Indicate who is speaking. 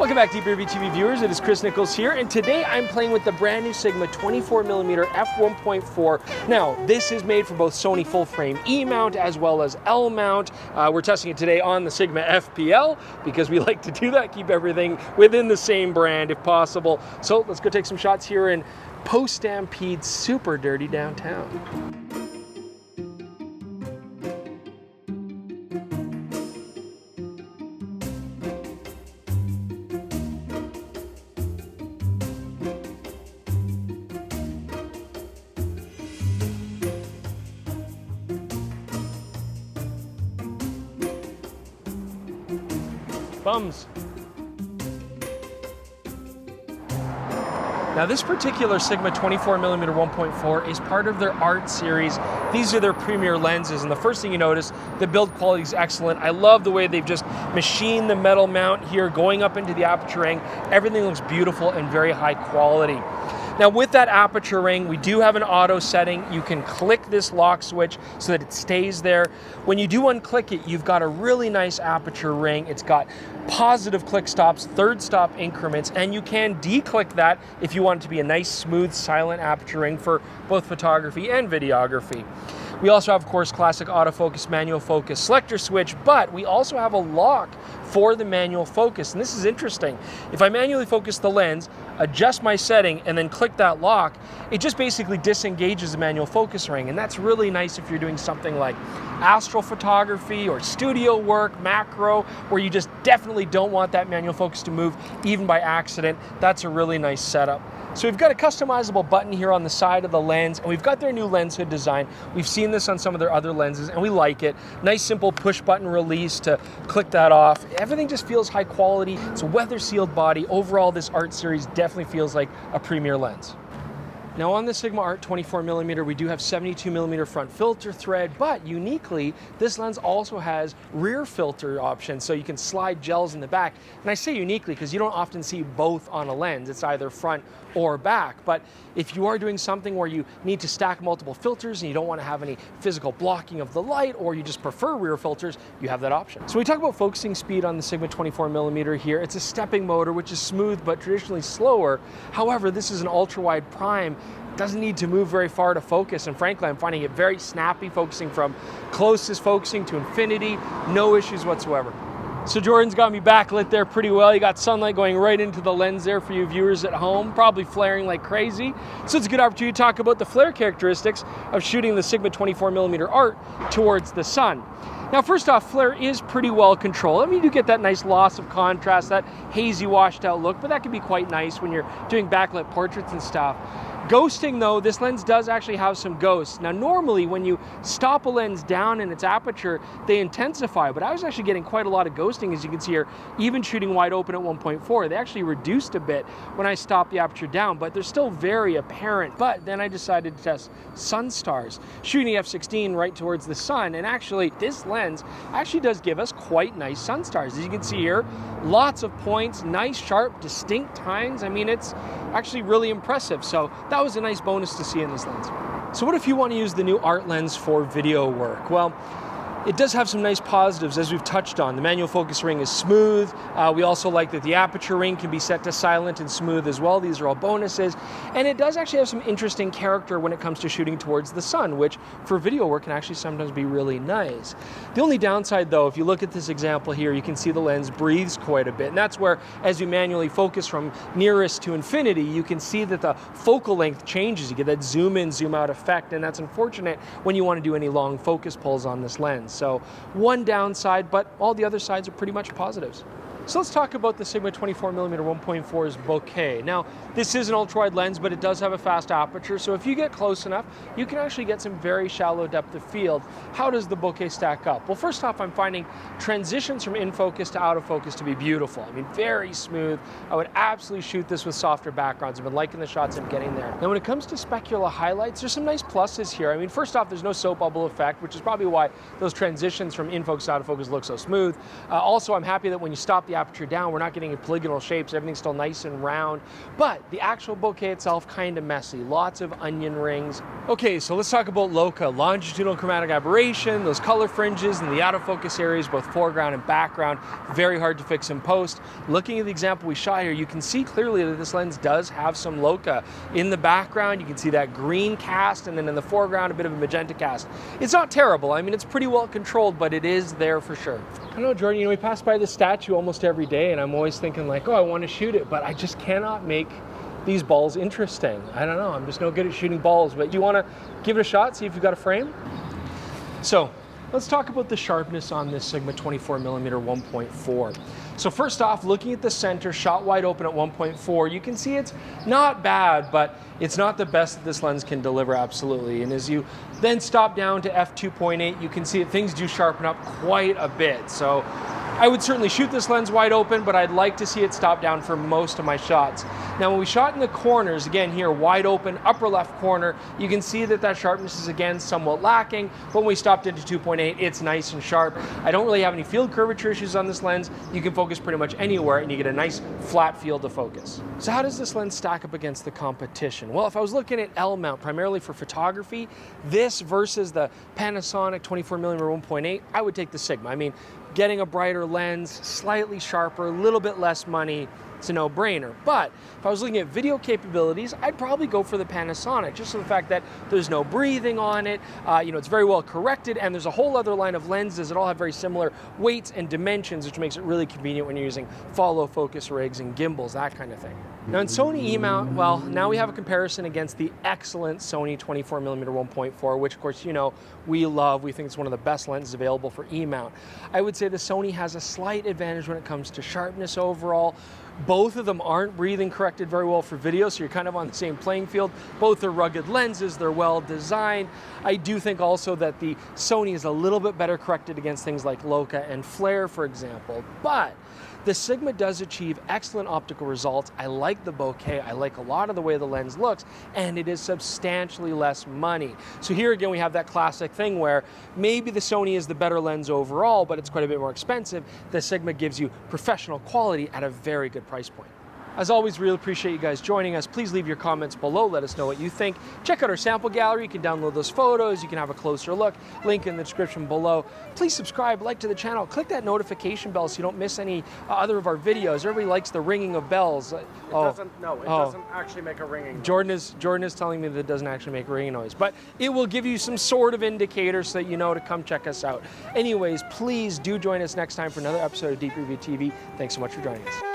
Speaker 1: Welcome back, DPReview TV viewers. It is Chris Nichols here, and today I'm playing with the brand new Sigma 24mm F1.4. Now, this is made for both Sony full-frame E mount as well as L mount. We're testing it today on the Sigma FPL because we like to do that, keep everything within the same brand if possible. So let's go take some shots here in post-Stampede super dirty downtown. Bums. Now this particular Sigma 24mm 1.4 is part of their Art series. These are their premier lenses, and the first thing you notice, the build quality is excellent. I love the way they've just machined the metal mount here going up into the aperture ring. Everything looks beautiful and very high quality. Now with that aperture ring, we do have an auto setting. You can click this lock switch so that it stays there. When you do unclick it, you've got a really nice aperture ring. It's got positive click stops, third stop increments, and you can declick that if you want it to be a nice, smooth, silent aperture ring for both photography and videography. We also have, of course, classic autofocus, manual focus, selector switch, but we also have a lock for the manual focus. And this is interesting. If I manually focus the lens, adjust my setting, and then click that lock, it just basically disengages the manual focus ring. And that's really nice if you're doing something like astrophotography or studio work, macro, where you just definitely don't want that manual focus to move even by accident. That's a really nice setup. So we've got a customizable button here on the side of the lens, and we've got their new lens hood design. We've seen this on some of their other lenses, and we like it. Nice, simple push button release to click that off. Everything just feels high quality. It's a weather sealed body. Overall, this Art series definitely feels like a premier lens. Now on the Sigma Art 24mm, we do have 72mm front filter thread, but uniquely, this lens also has rear filter options, so you can slide gels in the back. And I say uniquely because you don't often see both on a lens. It's either front or back. But if you are doing something where you need to stack multiple filters and you don't want to have any physical blocking of the light, or you just prefer rear filters, you have that option. So we talk about focusing speed on the Sigma 24mm here. It's a stepping motor, which is smooth but traditionally slower. However, this is an ultra-wide prime. Doesn't need to move very far to focus, and frankly I'm finding it very snappy, focusing from closest focusing to infinity, no issues whatsoever. So Jordan's got me backlit there pretty well. You got sunlight going right into the lens there for you viewers at home, probably flaring like crazy. So it's a good opportunity to talk about the flare characteristics of shooting the Sigma 24mm Art towards the sun. Now first off, flare is pretty well controlled. I mean, you do get that nice loss of contrast, that hazy washed out look, but that can be quite nice when you're doing backlit portraits and stuff. Ghosting though, this lens does actually have some ghosts. Now normally when you stop a lens down in its aperture, they intensify, but I was actually getting quite a lot of ghosting, as you can see here, even shooting wide open at 1.4. They actually reduced a bit when I stopped the aperture down, but they're still very apparent. But then I decided to test sunstars, shooting the f/16 right towards the sun, and actually this lens actually does give us quite nice sunstars. As you can see here, lots of points, nice, sharp, distinct tines. I mean, it's actually really impressive. So that was a nice bonus to see in this lens. So what if you want to use the new Art lens for video work? Well, it does have some nice positives, as we've touched on. The manual focus ring is smooth. We also like that the aperture ring can be set to silent and smooth as well. These are all bonuses. And it does actually have some interesting character when it comes to shooting towards the sun, which for video work can actually sometimes be really nice. The only downside though, if you look at this example here, you can see the lens breathes quite a bit. And that's where, as you manually focus from nearest to infinity, you can see that the focal length changes. You get that zoom in, zoom out effect, and that's unfortunate when you want to do any long focus pulls on this lens. So one downside, but all the other sides are pretty much positives. So let's talk about the Sigma 24mm 1.4's bokeh. Now, this is an ultra-wide lens, but it does have a fast aperture, so if you get close enough, you can actually get some very shallow depth of field. How does the bokeh stack up? Well, first off, I'm finding transitions from in focus to out of focus to be beautiful. I mean, very smooth. I would absolutely shoot this with softer backgrounds. I've been liking the shots I'm getting there. Now, when it comes to specular highlights, there's some nice pluses here. I mean, first off, there's no soap bubble effect, which is probably why those transitions from in focus to out of focus look so smooth. Also, I'm happy that when you stop the the aperture down, we're not getting polygonal shapes, everything's still nice and round, but the actual bokeh itself kind of messy, lots of onion rings. Okay, so let's talk about Bokeh, longitudinal chromatic aberration, those color fringes and the autofocus areas, both foreground and background, very hard to fix in post. Looking at the example we shot here, you can see clearly that this lens does have some Bokeh. In the background, you can see that green cast, and then in the foreground, a bit of a magenta cast. It's not terrible. I mean, it's pretty well controlled, but it is there for sure. I don't know, Jordan, you know, we pass by this statue almost every day, and I'm always thinking like, oh, I want to shoot it, but I just cannot make these balls interesting. I don't know, I'm just no good at shooting balls, but do you want to give it a shot, see if you've got a frame? So let's talk about the sharpness on this Sigma 24mm 1.4. So first off, looking at the center, shot wide open at 1.4, you can see it's not bad, but it's not the best that this lens can deliver, absolutely. And as you then stop down to f2.8, you can see that things do sharpen up quite a bit. So I would certainly shoot this lens wide open, but I'd like to see it stop down for most of my shots. Now, when we shot in the corners, again here, wide open, upper left corner, you can see that that sharpness is again somewhat lacking, but when we stopped into 2.8, it's nice and sharp. I don't really have any field curvature issues on this lens. You can focus pretty much anywhere, and you get a nice flat field of focus. So how does this lens stack up against the competition? Well, if I was looking at L mount primarily for photography, this versus the Panasonic 24mm 1.8, I would take the Sigma. I mean, getting a brighter lens, slightly sharper, a little bit less money, it's a no-brainer. But if I was looking at video capabilities, I'd probably go for the Panasonic, just for the fact that there's no breathing on it, you know, it's very well corrected, and there's a whole other line of lenses that all have very similar weights and dimensions, which makes it really convenient when you're using follow focus rigs and gimbals, that kind of thing. Now in Sony E-mount, well, now we have a comparison against the excellent Sony 24mm 1.4, which of course, you know, we love. We think it's one of the best lenses available for E-mount. I would say the Sony has a slight advantage when it comes to sharpness overall. Both of them aren't breathing corrected very well for video, so you're kind of on the same playing field. Both are rugged lenses, they're well designed. I do think also that the Sony is a little bit better corrected against things like Bokeh and flare, for example. But the Sigma does achieve excellent optical results. I like the bokeh, I like a lot of the way the lens looks, and it is substantially less money. So here again we have that classic thing where maybe the Sony is the better lens overall, but it's quite a bit more expensive. The Sigma gives you professional quality at a very good price point. As always, really appreciate you guys joining us. Please leave your comments below. Let us know what you think. Check out our sample gallery. You can download those photos. You can have a closer look. Link in the description below. Please subscribe, like to the channel. Click that notification bell so you don't miss any other of our videos. Everybody likes the ringing of bells.
Speaker 2: It doesn't actually make a ringing noise.
Speaker 1: Jordan is telling me that it doesn't actually make a ringing noise, but it will give you some sort of indicator so that you know to come check us out. Anyways, please do join us next time for another episode of DPReview TV. Thanks so much for joining us.